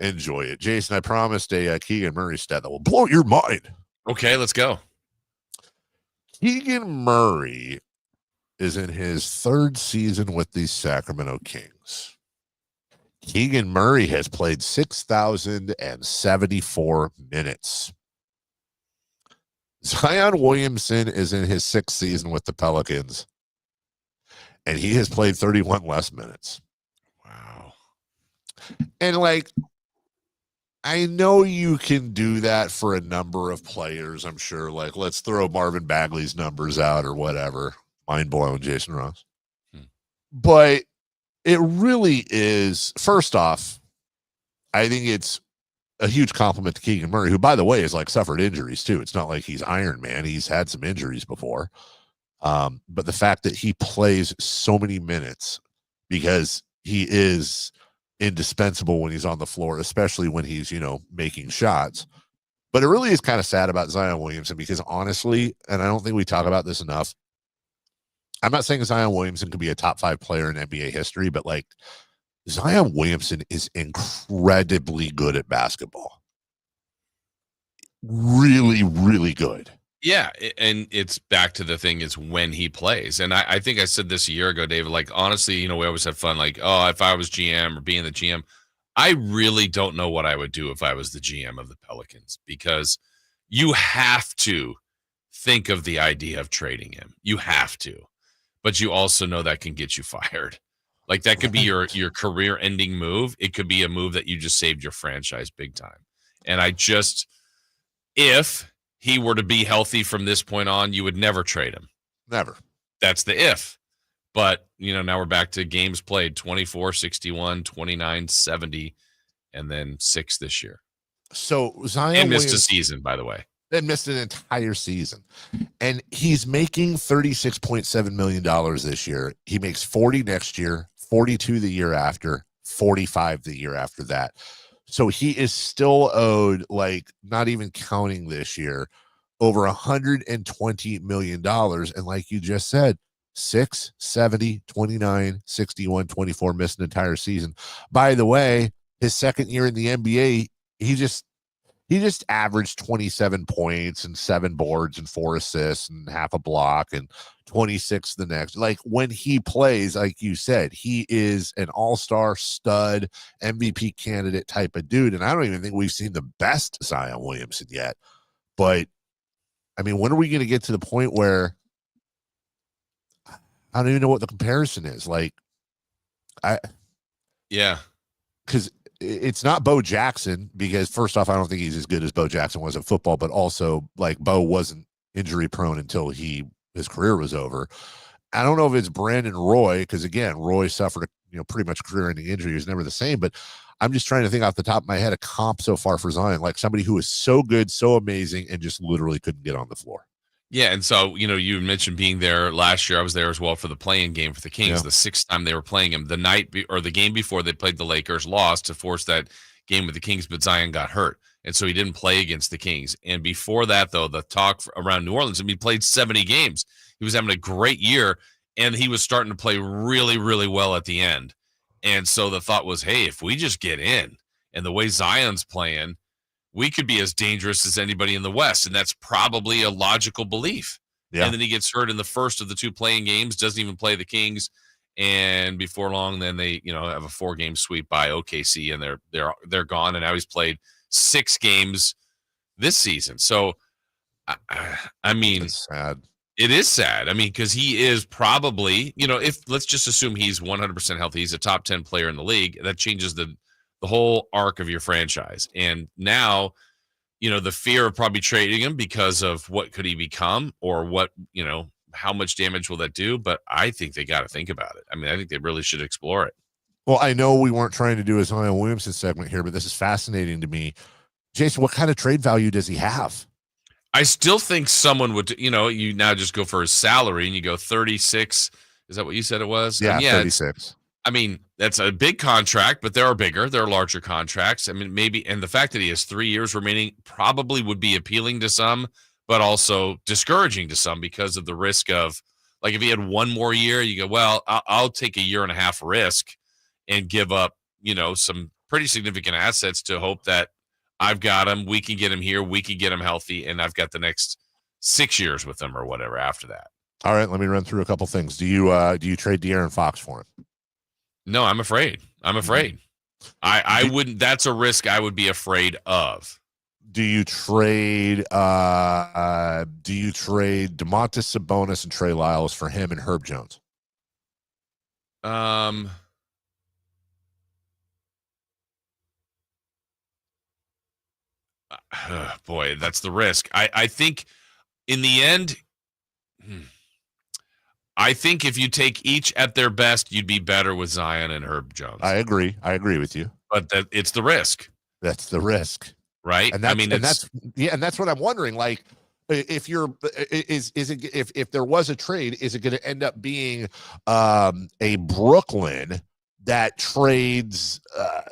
enjoy it. Jason, I promised a Keegan Murray stat that will blow your mind. Okay, let's go. Keegan Murray is in his 3rd season with the Sacramento Kings. Keegan Murray has played 6,074 minutes. Zion Williamson is in his 6th season with the Pelicans, and he has played 31 less minutes. Wow. And, like, I know you can do that for a number of players, I'm sure. Like, let's throw Marvin Bagley's numbers out or whatever. Mind blown, Jason Ross. But it really is, first off, I think it's a huge compliment to Keegan Murray, who, by the way, has like suffered injuries too. It's not like he's Iron Man. He's had some injuries before. But the fact that he plays so many minutes because he is indispensable when he's on the floor, especially when he's, making shots. But it really is kind of sad about Zion Williamson because honestly, and I don't think we talk about this enough, I'm not saying Zion Williamson could be a top 5 player in NBA history, but like Zion Williamson is incredibly good at basketball. Really, really good. Yeah, and it's back to the thing is when he plays. And I think I said this a year ago, David, like, honestly, we always have fun. Like, oh, if I was GM or being the GM, I really don't know what I would do if I was the GM of the Pelicans, because you have to think of the idea of trading him. You have to. But you also know that can get you fired. Like, that could be your career-ending move. It could be a move that you just saved your franchise big time. And if he were to be healthy from this point on, you would never trade him. Never. That's the if. But, now we're back to games played, 24, 61, 29, 70, and then 6 this year. So Zion and missed a season, by the way. And missed an entire season. And he's making $36.7 million this year. He makes 40 next year, 42 the year after, 45 the year after that. So he is still owed, like, not even counting this year, over $120 million. And like you just said, 6, 70, 29, 61, 24, missed an entire season. By the way, his second year in the NBA, he just averaged 27 points and 7 boards and 4 assists and half a block and 26 the next. Like, when he plays, like you said, he is an all-star stud MVP candidate type of dude. And I don't even think we've seen the best Zion Williamson yet. But I mean, when are we going to get to the point where I don't even know what the comparison is? Like, because it's not Bo Jackson, because first off, I don't think he's as good as Bo Jackson was at football, but also, like, Bo wasn't injury prone until his career was over. I don't know if it's Brandon Roy, because again, Roy suffered a pretty much career-ending injury. He was never the same, but I'm just trying to think off the top of my head a comp so far for Zion, like somebody who is so good, so amazing, and just literally couldn't get on the floor. Yeah, and so, you mentioned being there last year. I was there as well for the play-in game for the Kings, the 6th time they were playing him. The night or the game before they played the Lakers, lost to force that game with the Kings, but Zion got hurt, and so he didn't play against the Kings. And before that, though, the talk around New Orleans, he played 70 games. He was having a great year, and he was starting to play really, really well at the end. And so the thought was, hey, if we just get in, and the way Zion's playing, we could be as dangerous as anybody in the West. And that's probably a logical belief. Yeah. And then he gets hurt in the first of the 2 playing games, doesn't even play the Kings. And before long, then they, have a 4-game sweep by OKC, and they're gone. And now he's played 6 games this season. So, I mean, it's sad. It is sad. I mean, because he is probably, if let's just assume he's 100% healthy, he's a top 10 player in the league. That changes the whole arc of your franchise. And now, the fear of probably trading him because of what could he become, or what, how much damage will that do? But I think they got to think about it. I mean, I think they really should explore it. Well, I know we weren't trying to do a Zion Williamson segment here, but this is fascinating to me. Jason, what kind of trade value does he have? I still think someone would, you now just go for his salary and you go 36. Is that what you said it was? Yeah, 36. I mean, that's a big contract, but there are larger contracts. I mean, maybe, and the fact that he has 3 years remaining probably would be appealing to some, but also discouraging to some because of the risk of, like, if he had 1 more year, you go, well, I'll take a 1.5 year risk and give up, some pretty significant assets to hope that I've got him. We can get him here. We can get him healthy, and I've got the next 6 years with him or whatever after that. All right, let me run through a couple things. Do you trade De'Aaron Fox for him? No, I'm afraid. I wouldn't. That's a risk I would be afraid of. Do you trade Domantas Sabonis and Trey Lyles for him and Herb Jones? Boy, that's the risk. I think in the end, I think if you take each at their best, you'd be better with Zion and Herb Jones. I agree with you. But it's the risk. That's the risk, right? And that's what I'm wondering. Like, if if there was a trade, is it going to end up being a Brooklyn that trades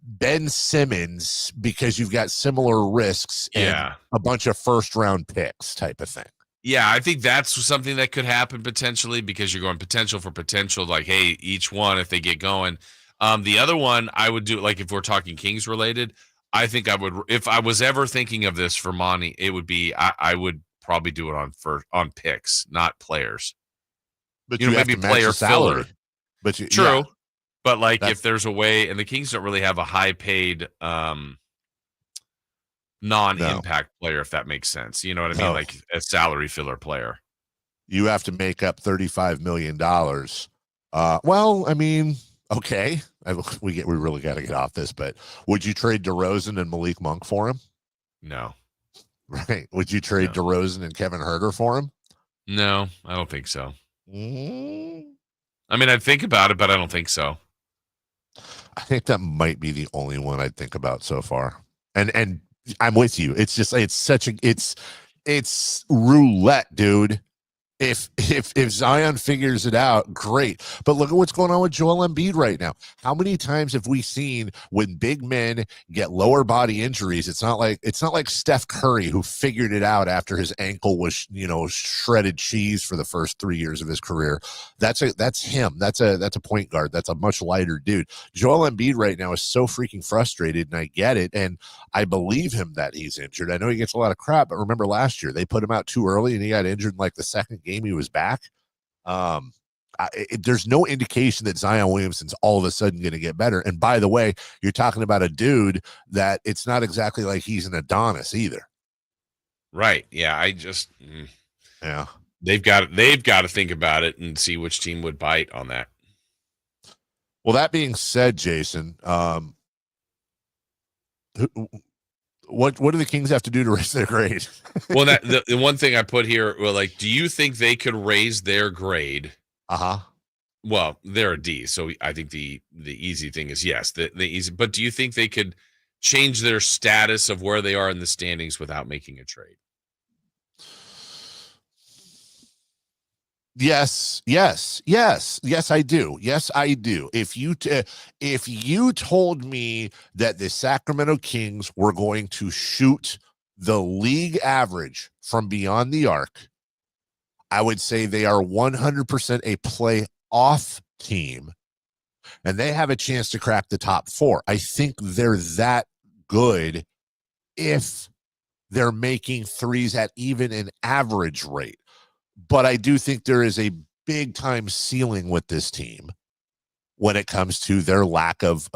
Ben Simmons because you've got similar risks and a bunch of first-round picks type of thing? Yeah, I think that's something that could happen potentially because you're going potential for potential. Like, hey, each one, if they get going. The other one I would do, like if we're talking Kings related, I think I would, if I was ever thinking of this for Monty, it would be, I would probably do it on picks, not players. But you know, maybe player filler. But true. Yeah. But like if there's a way, and the Kings don't really have a high paid non-impact player, if that makes sense. You know what I mean? Like a salary filler player. You have to make up $35 million. Well, I mean, okay. We really got to get off this, but would you trade DeRozan and Malik Monk for him? No. Right. Would you trade DeRozan and Kevin Huerter for him? No, I don't think so. I mean, I'd think about it, but I don't think so. I think that might be the only one I'd think about so far. And I'm with you. It's just, it's roulette, dude. If Zion figures it out, great. But look at what's going on with Joel Embiid right now. How many times have we seen when big men get lower body injuries? It's not like Steph Curry, who figured it out after his ankle was, shredded cheese for the first 3 years of his career. That's him. That's a point guard. That's a much lighter dude. Joel Embiid right now is so freaking frustrated, and I get it, and I believe him that he's injured. I know he gets a lot of crap, but remember last year they put him out too early, and he got injured in like the second game he was back. There's no indication that Zion Williamson's all of a sudden going to get better. And by the way, you're talking about a dude that it's not exactly like he's an Adonis either. Right. Yeah. Yeah. They've got to think about it and see which team would bite on that. Well, that being said, Jason, what do the Kings have to do to raise their grade? Well, the one thing I put here, do you think they could raise their grade? Well, they're a D, so I think the easy thing is yes, the easy. But do you think they could change their status of where they are in the standings without making a trade? Yes, I do. Yes, I do. If you told me that the Sacramento Kings were going to shoot the league average from beyond the arc, I would say they are 100% a playoff team, and they have a chance to crack the top four. I think they're that good if they're making threes at even an average rate. But I do think there is a big time ceiling with this team when it comes to their lack of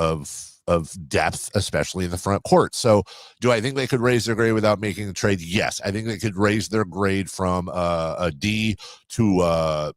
depth, especially in the front court. So do I think they could raise their grade without making a trade? Yes. I think they could raise their grade from a D to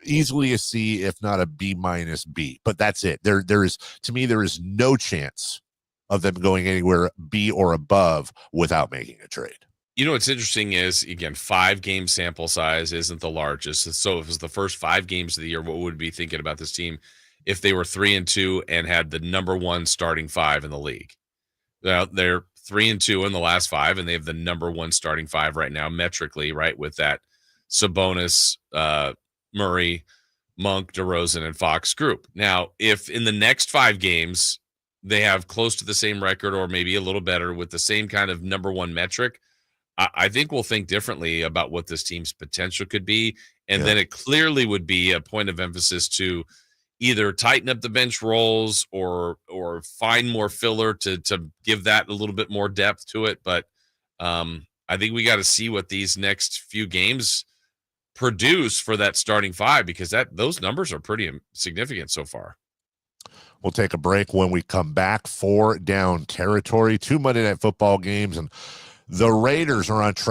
easily a C, if not a B minus B. But that's it. There is no chance of them going anywhere B or above without making a trade. You know what's interesting is, again, 5-game sample size isn't the largest. So if it was the first 5 games of the year, what would we be thinking about this team if they were 3-2 and had the number 1 starting 5 in the league? Now, they're 3-2 in the last 5, and they have the number 1 starting 5 right now, metrically, right, with that Sabonis, Murray, Monk, DeRozan, and Fox group. Now, if in the next 5 games they have close to the same record or maybe a little better with the same kind of number 1 metric, I think we'll think differently about what this team's potential could be. And then it clearly would be a point of emphasis to either tighten up the bench roles or find more filler to give that a little bit more depth to it. But I think we got to see what these next few games produce for that starting five, because those numbers are pretty significant so far. We'll take a break. When we come back, 4 down territory, 2 Monday Night Football games, and the Raiders are on track